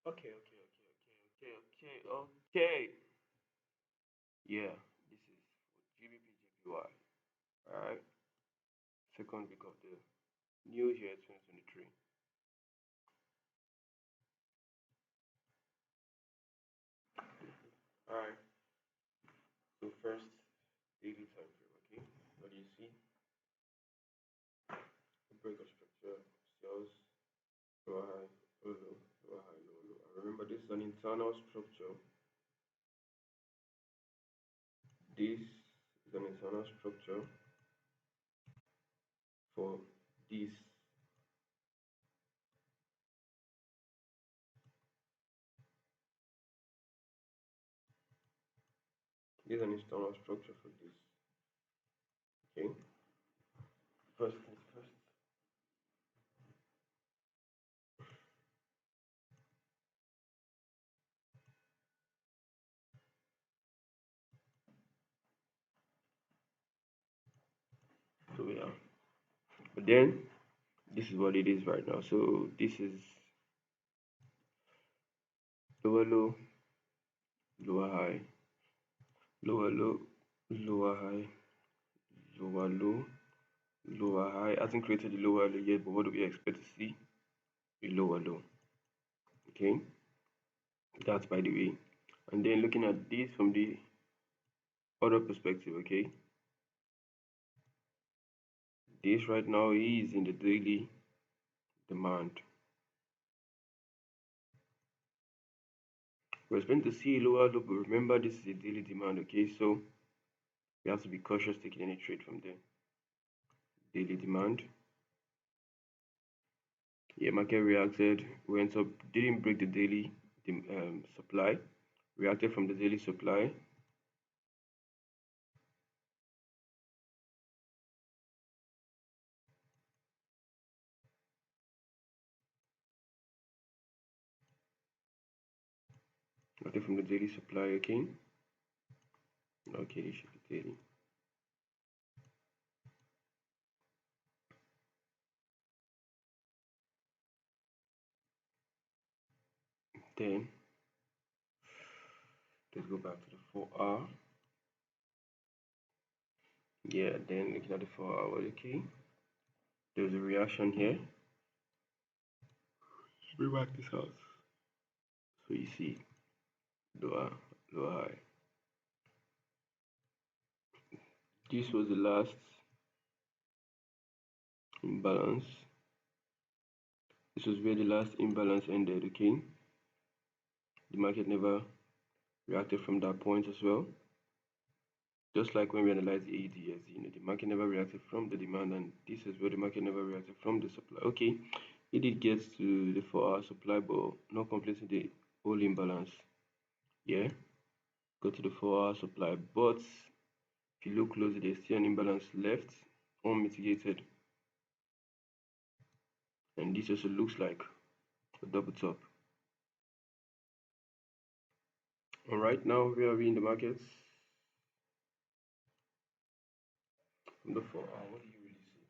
Okay. Yeah, this is for GBPJPY. Alright, second week of the new year 2023. Alright, so first daily time frame, okay? What do you see? The break of structure, cells, lower high, low, low, lower high, low, low. And remember, this is an internal structure. This is an internal structure for this. This is an internal structure for this. Okay. First things first. So yeah. But then this is what it is right now. So this is lower low, lower high, lower low, lower high, lower low, lower high. Hasn't created the lower low yet, but what do we expect to see? A lower low. Okay, that's by the way. And then looking at this from the other perspective, okay, this right now is in the daily demand. We're expecting to see a lower low, but remember this is a daily demand, okay? So we have to be cautious taking any trade from there. Daily demand. Yeah, market reacted, went up, didn't break the daily supply, reacted from the daily supply. Reacted from the daily supply, okay? Okay, this should be daily. Then let's go back to the 4 hour. Yeah, then looking at the 4 hour, okay? There's a reaction here. Bring back this out. So you see lower, lower high. This was the last imbalance. This was where the last imbalance ended, okay? The market never reacted from that point as well. Just like when we analyze the ADS, the market never reacted from the demand, and this is where the market never reacted from the supply. Okay, it did get to the 4 hour supply, but not completing the whole imbalance. Yeah, go to the 4 hour supply, but if you look closely, there's still an imbalance left, unmitigated, and this also looks like a double top. And right now, where are we in the markets? From the 4 hour, what do you really see?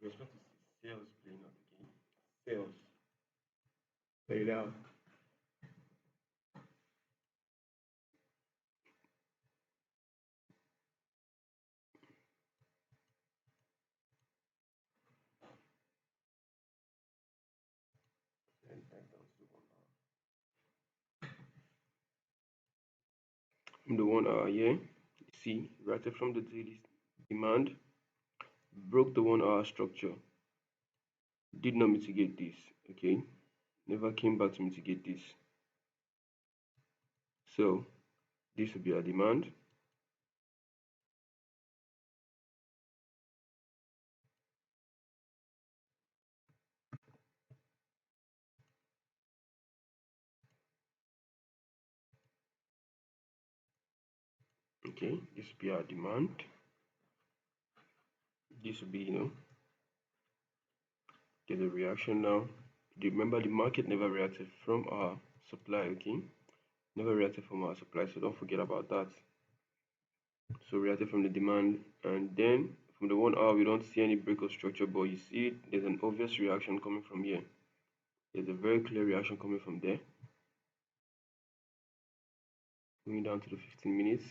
We expect to see sales playing out again. Sales played out. And back down to the 1 hour. From the 1 hour, yeah, see, reacted from the daily demand, broke the 1 hour structure, did not mitigate this, okay, never came back to mitigate this. So this will be our demand. Okay, this will be our demand. This will be, there's a reaction now. Remember, the market never reacted from our supply, okay? Never reacted from our supply, so don't forget about that. So reacted from the demand, and then from the 1 hour, we don't see any break of structure, but you see there's an obvious reaction coming from here. There's a very clear reaction coming from there. Moving down to the 15 minutes.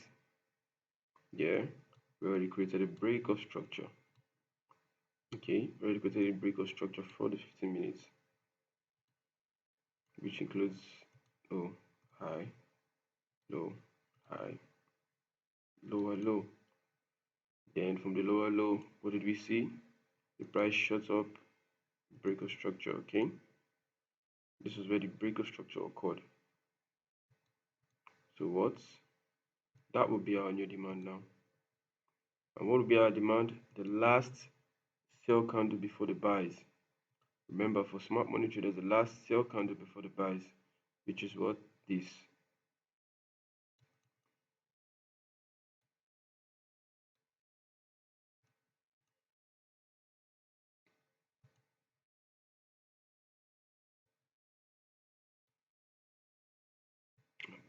Yeah, we already created a break of structure. Okay, we already created a break of structure for the 15 minutes, which includes low, high, low, high, lower low. Then from the lower low, what did we see? The price shot up, break of structure. Okay, this is where the break of structure occurred. So what? That would be our new demand now. And what will be our demand? The last sell candle before the buys. Remember, for smart money traders, the last sell candle before the buys, which is what? This.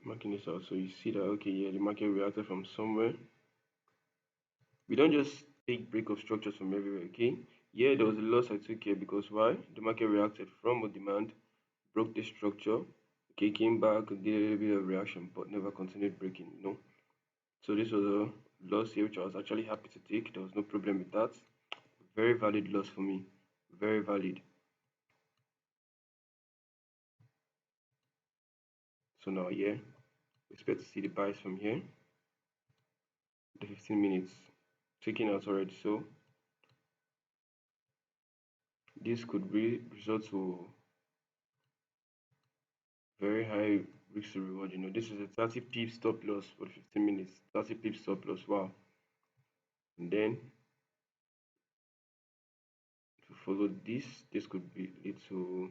Marking this out, so you see that, okay, yeah, the market reacted from somewhere. We don't just take break of structures from everywhere, okay? Yeah, there was a loss I took here because why? The market reacted from a demand, broke the structure, okay, came back, did a little bit of reaction, but never continued breaking, you know? So this was a loss here, which I was actually happy to take. There was no problem with that. Very valid loss for me. Very valid. So now, yeah, we expect to see the buys from here. The 15 minutes taking out already. So this could result to very high risk to reward. You know, this is a 30 pip stop loss for the 15 minutes. 30 pip stop loss. Wow. And then to follow this could be lead to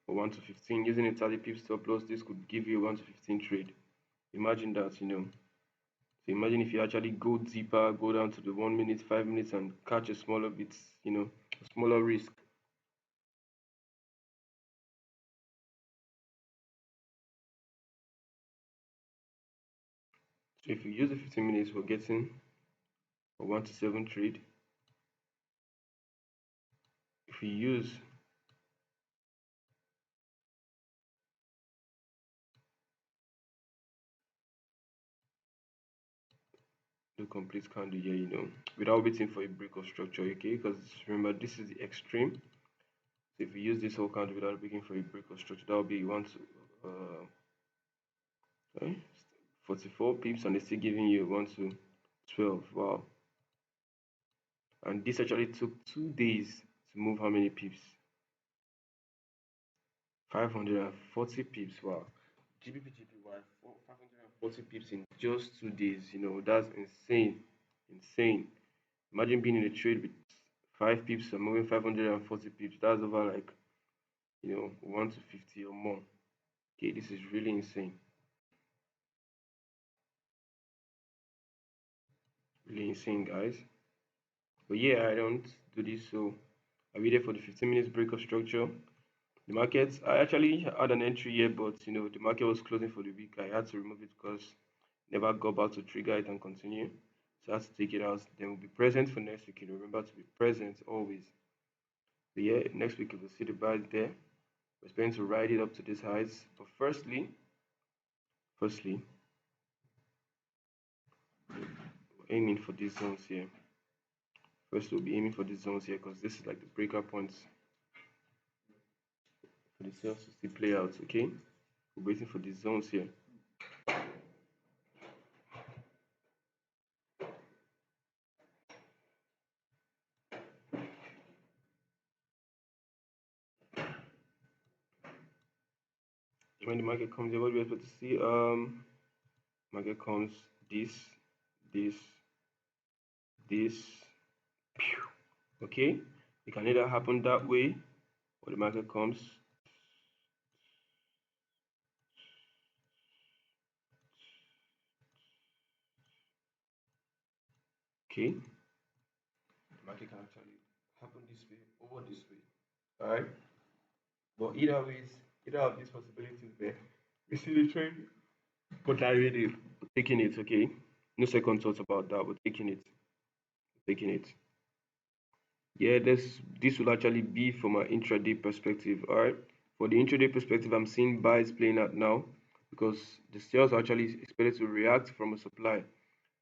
a 1 to 15. Using a 30 pip stop loss, this could give you a 1 to 15 trade. Imagine that, you know. So imagine if you actually go deeper, go down to the 1 minute, 5 minutes, and catch a smaller bit, you know, a smaller risk. So if you use the 15 minutes, we're getting a 1 to 7 trade. If we use the complete candle here, you know, without waiting for a break of structure, okay? Because remember, this is the extreme. So if we use this whole candle without waiting for a break of structure, that will be 1 to okay, 44 pips, and it's still giving you 1 to 12. Wow. And this actually took 2 days to move how many pips? 540 pips. Wow. GBJPY 540 pips in just 2 days. You know, that's insane. Insane. Imagine being in a trade with 5 pips and moving 540 pips. That's over like, you know, 1 to 50 or more. Okay, this is really insane. Really insane, guys. But yeah, I don't do this, so I waited for the 15 minutes break of structure. The market, I actually had an entry here, but you know, the market was closing for the week. I had to remove it because never got back to trigger it and continue. So I had to take it out. Then we'll be present for next week. Remember to be present always. But yeah, next week you will see the buys there. We're expecting to ride it up to these highs. But firstly, we're aiming for these zones here. First, we'll be aiming for these zones here because this is like the breaker points for the sales to still play out. Okay, we're waiting for these zones here. When the market comes here, what do we expect to see? Market comes this, this, this. Okay, it can either happen that way, or the market comes. Okay, the market can actually happen this way or this way. All right, but either of these possibilities there, we see the trade. But I really taking it. Okay, no second thoughts about that. We're taking it, taking it. Yeah, this will actually be from an intraday perspective. All right, for the intraday perspective, I'm seeing buys playing out now. because the sales are actually expected to react from a supply.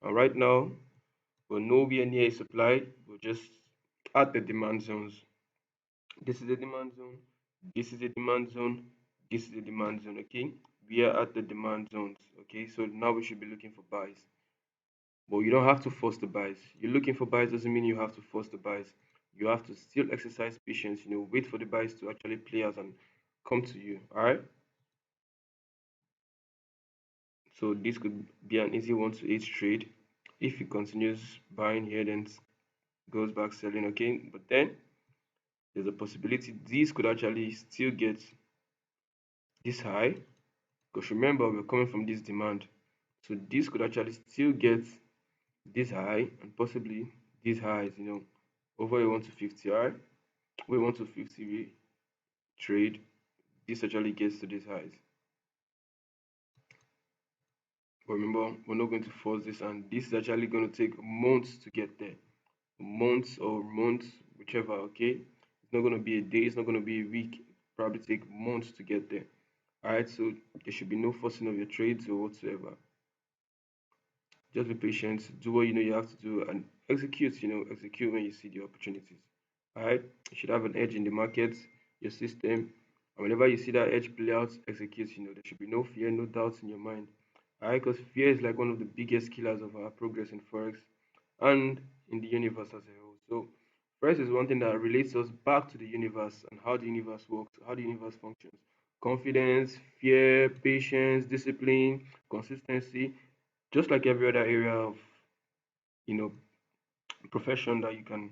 And right now, we're nowhere near a supply, we're just at the demand zones. This is the demand zone, this is the demand zone, this is the demand zone, okay? We are at the demand zones, okay? So now we should be looking for buys. But you don't have to force the buys. You're looking for buys doesn't mean you have to force the buys. You have to still exercise patience, wait for the buys to actually play out and come to you. All right. So this could be an easy 1 to 8 trade. If it continues buying here, then goes back selling, okay? But then there's a possibility this could actually still get this high. Because remember, we're coming from this demand. So this could actually still get this high and possibly these highs, over a 1 to 50, all right? We want to 50 we trade, this actually gets to these highs. But remember, we're not going to force this, and this is actually going to take months to get there. Months, whichever, okay? It's not going to be a day, it's not going to be a week, probably take months to get there. Alright, so there should be no forcing of your trades or whatsoever. Just be patient, do what you know you have to do, and execute, execute when you see the opportunities. Alright, you should have an edge in the market, your system, and whenever you see that edge play out, execute. There should be no fear, no doubts in your mind. Alright, because fear is like one of the biggest killers of our progress in forex and in the universe as a whole. So forex is one thing that relates us back to the universe and how the universe works, how the universe functions. Confidence, fear, patience, discipline, consistency, just like every other area of you know profession that you can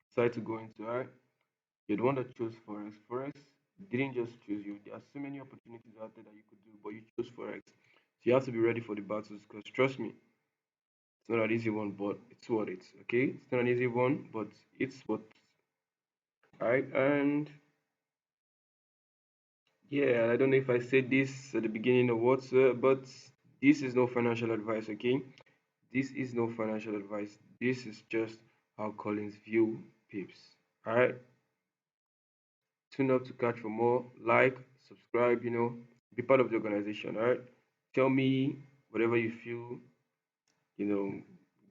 decide to go into. Right, you're the one that chose forex. Forex didn't just choose you. There are so many opportunities out there that you could do, but you chose forex. So you have to be ready for the battles, because trust me, it's not an easy one, but it's what it's okay. It's not an easy one, but it's what. All right, and yeah, I don't know if I said this at the beginning of what, but this is no financial advice. Okay, this is no financial advice. This is just how Collins view pips. All right. Tune up to catch for more. Like, subscribe. Be part of the organization. All right. Tell me whatever you feel. You know,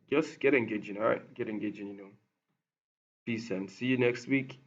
just get engaging. All right. Get engaging. Peace and see you next week.